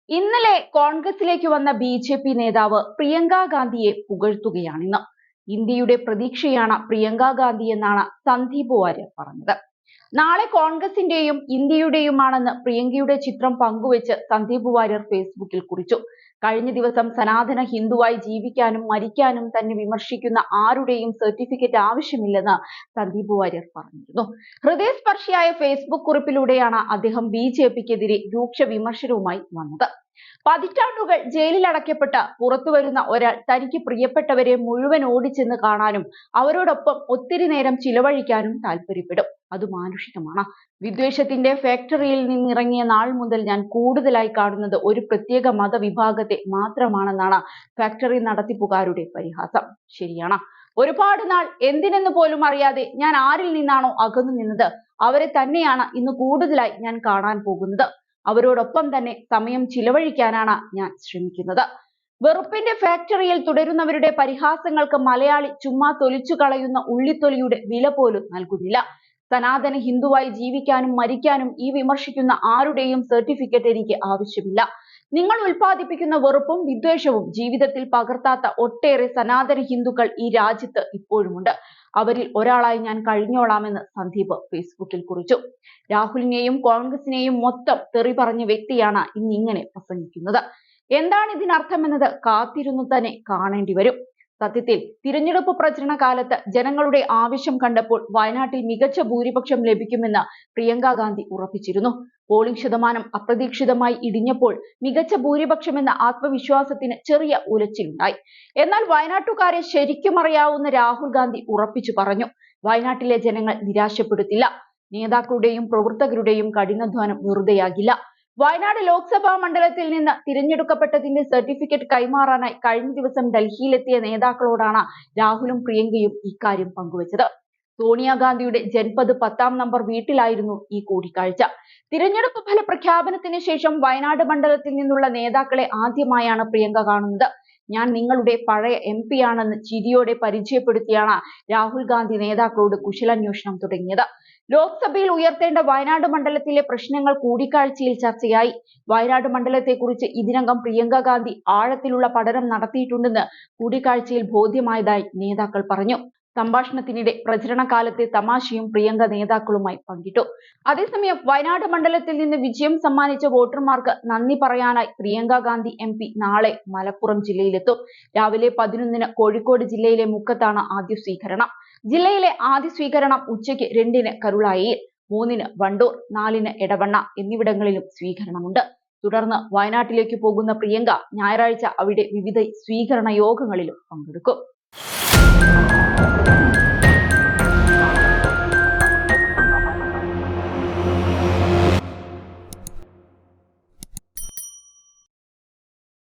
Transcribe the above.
ഇന്നലെ കോൺഗ്രസിലേക്ക് വന്ന ബി.ജെ.പി. നേതാവ് പ്രിയങ്ക ഗാന്ധിയെ പുകഴ്ത്തുകയാണിന്ന്. ഇന്ത്യയുടെ പ്രതീക്ഷയാണ് പ്രിയങ്ക ഗാന്ധി എന്നാണ് സന്ദീപ് വാര്യർ പറഞ്ഞത്. നാളെ കോൺഗ്രസിന്റെയും ഇന്ത്യയുടെയുമാണെന്ന് പ്രിയങ്കയുടെ ചിത്രം പങ്കുവെച്ച് സന്ദീപ് വാര്യർ ഫേസ്ബുക്കിൽ കുറിച്ചു. കഴിഞ്ഞ ദിവസം സനാതന ഹിന്ദുവായി ജീവിക്കാനും മരിക്കാനും തന്നെ വിമർശിക്കുന്ന ആരുടെയും സർട്ടിഫിക്കറ്റ് ആവശ്യമില്ലെന്ന് സന്ദീപ് വാര്യർ പറഞ്ഞിരുന്നു. ഹൃദയസ്പർശിയായ ഫേസ്ബുക്ക് കുറിപ്പിലൂടെയാണ് അദ്ദേഹം ബി.ജെ.പിക്കെതിരെ രൂക്ഷ വിമർശനവുമായി വന്നത്. പതിറ്റാണ്ടുകൾ ജയിലിൽ അടയ്ക്കപ്പെട്ട പുറത്തുവരുന്ന ഒരാൾ തനിക്ക് പ്രിയപ്പെട്ടവരെ മുഴുവൻ ഓടിച്ചെന്ന് കാണാനും അവരോടൊപ്പം ഒത്തിരി നേരം ചിലവഴിക്കാനും താല്പര്യപ്പെടും. അത് മാനുഷികമാണ്. വിദ്വേഷത്തിന്റെ ഫാക്ടറിയിൽ നിന്നിറങ്ങിയ നാൾ മുതൽ ഞാൻ കൂടുതലായി കാണുന്നത് ഒരു പ്രത്യേക മതവിഭാഗത്തെ മാത്രമാണെന്നാണ് ഫാക്ടറി നടത്തിപ്പുകാരുടെ പരിഹാസം. ശരിയാണ്. ഒരുപാട് നാൾ എന്തിനെന്ന് പോലും അറിയാതെ ഞാൻ ആരിൽ നിന്നാണോ അകന്നു നിന്നത് അവരെ തന്നെയാണ് ഇന്ന് കൂടുതലായി ഞാൻ കാണാൻ പോകുന്നത്. അവരോടൊപ്പം തന്നെ സമയം ചിലവഴിക്കാനാണ് ഞാൻ ശ്രമിക്കുന്നത്. വെറുപ്പിന്റെ ഫാക്ടറിയിൽ തുടരുന്നവരുടെ പരിഹാസങ്ങൾക്ക് മലയാളി ചുമ്മാ തൊലിച്ചു കളയുന്ന ഉള്ളിത്തൊലിയുടെ വില പോലും നൽകുന്നില്ല. സനാതന ഹിന്ദുവായി ജീവിക്കാനും മരിക്കാനും ഈ വിമർശിക്കുന്ന ആരുടെയും സർട്ടിഫിക്കറ്റ് എനിക്ക് ആവശ്യമില്ല. നിങ്ങൾ ഉൽപ്പാദിപ്പിക്കുന്ന വെറുപ്പും വിദ്വേഷവും ജീവിതത്തിൽ പകർത്താത്ത ഒട്ടേറെ സനാതന ഹിന്ദുക്കൾ ഈ രാജ്യത്ത് ഇപ്പോഴുമുണ്ട്. അവരിൽ ഒരാളായി ഞാൻ കഴിഞ്ഞോളാമെന്ന് സന്ദീപ് ഫേസ്ബുക്കിൽ കുറിച്ചു. രാഹുലിനെയും കോൺഗ്രസിനെയും മൊത്തം തെറി പറഞ്ഞ വ്യക്തിയാണ് ഇന്നിങ്ങനെ പ്രസംഗിക്കുന്നത്. എന്താണ് ഇതിനർത്ഥമെന്നത് കാത്തിരുന്നു തന്നെ കാണേണ്ടി വരും. സത്യത്തിൽ തിരഞ്ഞെടുപ്പ് പ്രചരണ കാലത്ത് ജനങ്ങളുടെ ആവശ്യം കണ്ടപ്പോൾ വയനാട്ടിൽ മികച്ച ഭൂരിപക്ഷം ലഭിക്കുമെന്ന് പ്രിയങ്ക ഗാന്ധി ഉറപ്പിച്ചിരുന്നു. പോളിംഗ് ശതമാനം അപ്രതീക്ഷിതമായി ഇടിഞ്ഞപ്പോൾ മികച്ച ഭൂരിപക്ഷമെന്ന ആത്മവിശ്വാസത്തിന് ചെറിയ ഉലച്ചിലുണ്ടായി. എന്നാൽ വയനാട്ടുകാരെ ശരിക്കും അറിയാവുന്ന രാഹുൽ ഗാന്ധി ഉറപ്പിച്ചു പറഞ്ഞു, വയനാട്ടിലെ ജനങ്ങൾ നിരാശപ്പെടുത്തില്ല. നേതാക്കളുടെയും പ്രവർത്തകരുടെയും കഠിനാധ്വാനം വെറുതെയാകില്ല. വയനാട് ലോക്സഭാ മണ്ഡലത്തിൽ നിന്ന് തിരഞ്ഞെടുക്കപ്പെട്ടതിന്റെ സർട്ടിഫിക്കറ്റ് കൈമാറാനായി കഴിഞ്ഞ ദിവസം ഡൽഹിയിലെത്തിയ നേതാക്കളോടാണ് രാഹുലും പ്രിയങ്കയും ഇക്കാര്യം പങ്കുവച്ചത്. സോണിയാഗാന്ധിയുടെ ജൻപത് 10-ാം നമ്പർ വീട്ടിലായിരുന്നു ഈ കൂടിക്കാഴ്ച. തിരഞ്ഞെടുപ്പ് ഫല പ്രഖ്യാപനത്തിന് ശേഷം വയനാട് മണ്ഡലത്തിൽ നിന്നുള്ള നേതാക്കളെ ആദ്യമായാണ് പ്രിയങ്ക കാണുന്നത്. ഞാൻ നിങ്ങളുടെ പഴയ MP ആണെന്ന് ചിരിയോടെ പരിചയപ്പെടുത്തിയാണ് രാഹുൽ ഗാന്ധി നേതാക്കളോട് കുശലാന്വേഷണം തുടങ്ങിയത്. ലോക്സഭയിൽ ഉയർത്തേണ്ട വയനാട് മണ്ഡലത്തിലെ പ്രശ്നങ്ങൾ കൂടിക്കാഴ്ചയിൽ ചർച്ചയായി. വയനാട് മണ്ഡലത്തെക്കുറിച്ച് ഇതിനകം പ്രിയങ്ക ഗാന്ധി ആഴത്തിലുള്ള പഠനം നടത്തിയിട്ടുണ്ടെന്ന് കൂടിക്കാഴ്ചയിൽ ബോധ്യമായതായി നേതാക്കൾ പറഞ്ഞു. സംഭാഷണത്തിനിടെ പ്രചരണ കാലത്തെ തമാശയും പ്രിയങ്ക നേതാക്കളുമായി പങ്കിട്ടു. അതേസമയം വയനാട് മണ്ഡലത്തിൽ നിന്ന് വിജയം സമ്മാനിച്ച വോട്ടർമാർക്ക് നന്ദി പറയാനായി പ്രിയങ്ക ഗാന്ധി MP നാളെ മലപ്പുറം ജില്ലയിലെത്തും. രാവിലെ 11-ന് കോഴിക്കോട് ജില്ലയിലെ മുക്കത്താണ് ആദ്യ സ്വീകരണം. ജില്ലയിലെ ആദ്യ സ്വീകരണം ഉച്ചയ്ക്ക് 2-ന് കരുളായിയിൽ, 3-ന് വണ്ടൂർ, 4-ന് എടവണ്ണ എന്നിവിടങ്ങളിലും സ്വീകരണമുണ്ട്. തുടർന്ന് വയനാട്ടിലേക്ക് പോകുന്ന പ്രിയങ്ക ഞായറാഴ്ച അവിടെ വിവിധ സ്വീകരണ യോഗങ്ങളിലും പങ്കെടുക്കും.